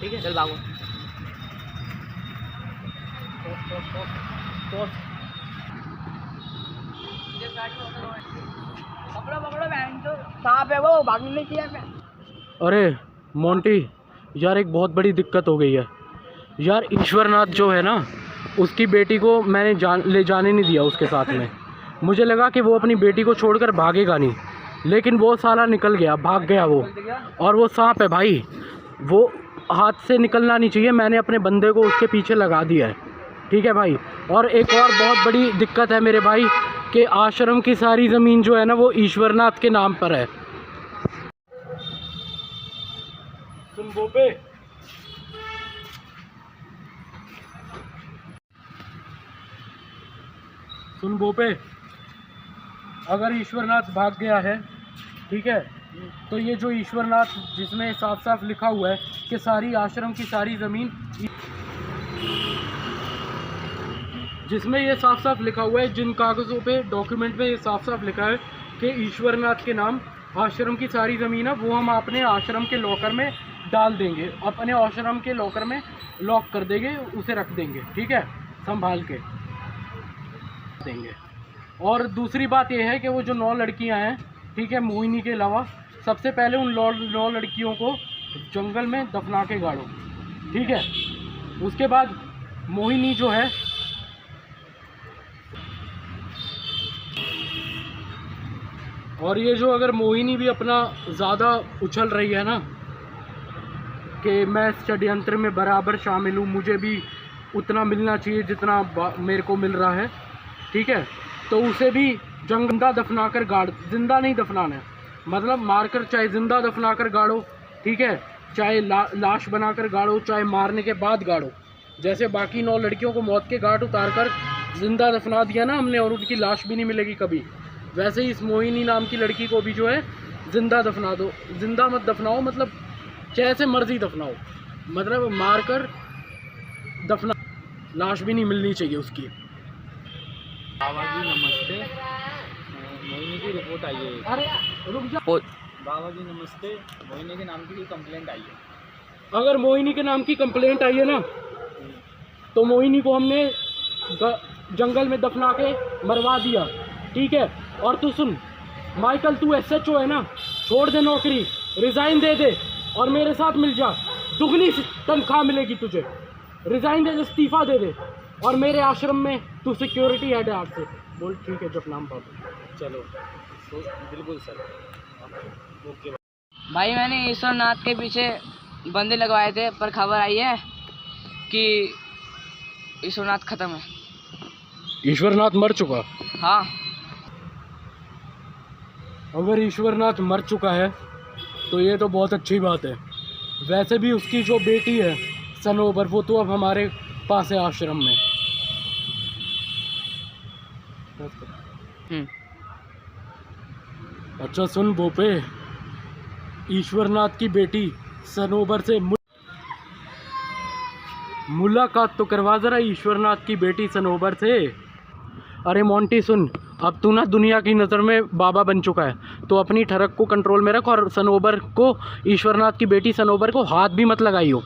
ठीक है, चल भागो। पकड़ो पकड़ो बहन, तो सांप है वो, भागने नहीं चाहिए। अरे मोंटी यार, एक बहुत बड़ी दिक्कत हो गई है यार। ईश्वरनाथ जो है ना, उसकी बेटी को मैंने ले जाने नहीं दिया उसके साथ में। मुझे लगा कि वो अपनी बेटी को छोड़कर भागेगा नहीं, लेकिन वो साला निकल गया, भाग गया वो। और वो सांप है भाई, वो हाथ से निकलना नहीं चाहिए। मैंने अपने बंदे को उसके पीछे लगा दिया है, ठीक है भाई। और एक और बहुत बड़ी दिक्कत है मेरे भाई, कि आश्रम की सारी ज़मीन जो है ना, वो ईश्वरनाथ के नाम पर है। सुन बोपे, सुन बोपे, अगर ईश्वरनाथ भाग गया है, ठीक है, तो ये जो ईश्वरनाथ जिसमें साफ साफ लिखा हुआ है कि सारी आश्रम की सारी ज़मीन, जिसमें ये साफ साफ लिखा हुआ है, जिन कागज़ों पे डॉक्यूमेंट में ये साफ साफ लिखा है कि ईश्वरनाथ के नाम आश्रम की सारी ज़मीन है, वो हम अपने आश्रम के लॉकर में डाल देंगे, अपने आश्रम के लॉकर में लॉक कर देंगे, उसे रख देंगे, ठीक है, संभाल के देंगे। और दूसरी बात यह है कि वो जो 9 लड़कियां हैं, ठीक है, मोहिनी के अलावा, सबसे पहले उन 9 लड़कियों को जंगल में दफना के गाड़ो, ठीक है। उसके बाद मोहिनी जो है, और ये जो अगर मोहिनी भी अपना ज़्यादा उछल रही है ना कि मैं षड्यंत्र में बराबर शामिल हूँ, मुझे भी उतना मिलना चाहिए जितना मेरे को मिल रहा है, ठीक है, तो उसे भी जिंदा दफना कर गाड़, जिंदा नहीं दफनाना है, मतलब मारकर, चाहे जिंदा दफना कर गाड़ो, ठीक है, चाहे लाश बनाकर गाड़ो, चाहे मारने के बाद गाड़ो। जैसे बाकी 9 लड़कियों को मौत के घाट उतार कर जिंदा दफना दिया ना हमने, और उनकी लाश भी नहीं मिलेगी कभी, वैसे ही इस मोहिनी नाम की लड़की को भी जो है जिंदा दफना दो। जिंदा मत दफनाओ, मतलब जैसे मर्जी दफनाओ, मतलब मारकर दफना, लाश भी नहीं मिलनी चाहिए उसकी। बाबा जी नमस्ते, मोहिनी की रिपोर्ट आई है। अरे रुक जा। बाबा जी नमस्ते, मोहिनी के नाम की कंप्लेंट आई है। अगर मोहिनी के नाम की कंप्लेंट आई है ना, तो मोहिनी को हमने जंगल में दफना के मरवा दिया, ठीक है। और तू सुन माइकल, तू SHO है ना, छोड़ दे नौकरी, रिज़ाइन दे दे और मेरे साथ मिल जा, दुगनी तनख्वाह मिलेगी तुझे। रिज़ाइन दे दे, इस्तीफ़ा दे दे, और मेरे आश्रम में तू सिक्योरिटी हेड है आज से। बोल ठीक है, जब नाम बाबू, चलो। तो बिल्कुल सर, ओके भाई मैंने ईश्वरनाथ के पीछे बंदे लगवाए थे, पर खबर आई है कि ईश्वरनाथ ख़त्म है। ईश्वरनाथ मर चुका? हाँ। अगर ईश्वरनाथ मर चुका है तो ये तो बहुत अच्छी बात है। वैसे भी उसकी जो बेटी है सनोबर, वो तो अब हमारे पास है आश्रम में। अच्छा सुन बोपे, ईश्वरनाथ की बेटी सनोबर से मुलाकात तो करवा जरा, ईश्वरनाथ की बेटी सनोबर से। अरे मोंटी सुन, अब तू ना दुनिया की नज़र में बाबा बन चुका है, तो अपनी ठरक को कंट्रोल में रख, और सनोबर को, ईश्वरनाथ की बेटी सनोबर को हाथ भी मत लगाइयो।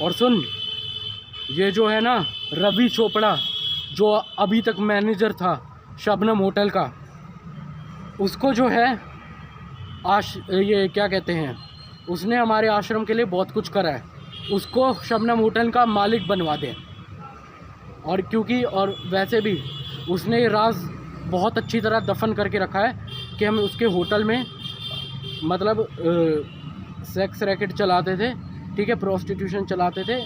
और सुन, ये जो है ना रवि चोपड़ा, जो अभी तक मैनेजर था शबनम होटल का, उसको जो है ये क्या कहते हैं, उसने हमारे आश्रम के लिए बहुत कुछ करा है, उसको शबनम होटल का मालिक बनवा दें। और क्योंकि और वैसे भी उसने ये राज बहुत अच्छी तरह दफन करके रखा है कि हम उसके होटल में मतलब सेक्स रैकेट चलाते थे, ठीक है, प्रोस्टिट्यूशन चलाते थे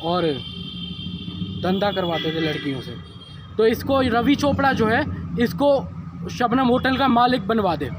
और धंधा करवाते थे लड़कियों से। तो इसको रवि चोपड़ा जो है, इसको शबनम होटल का मालिक बनवा दे।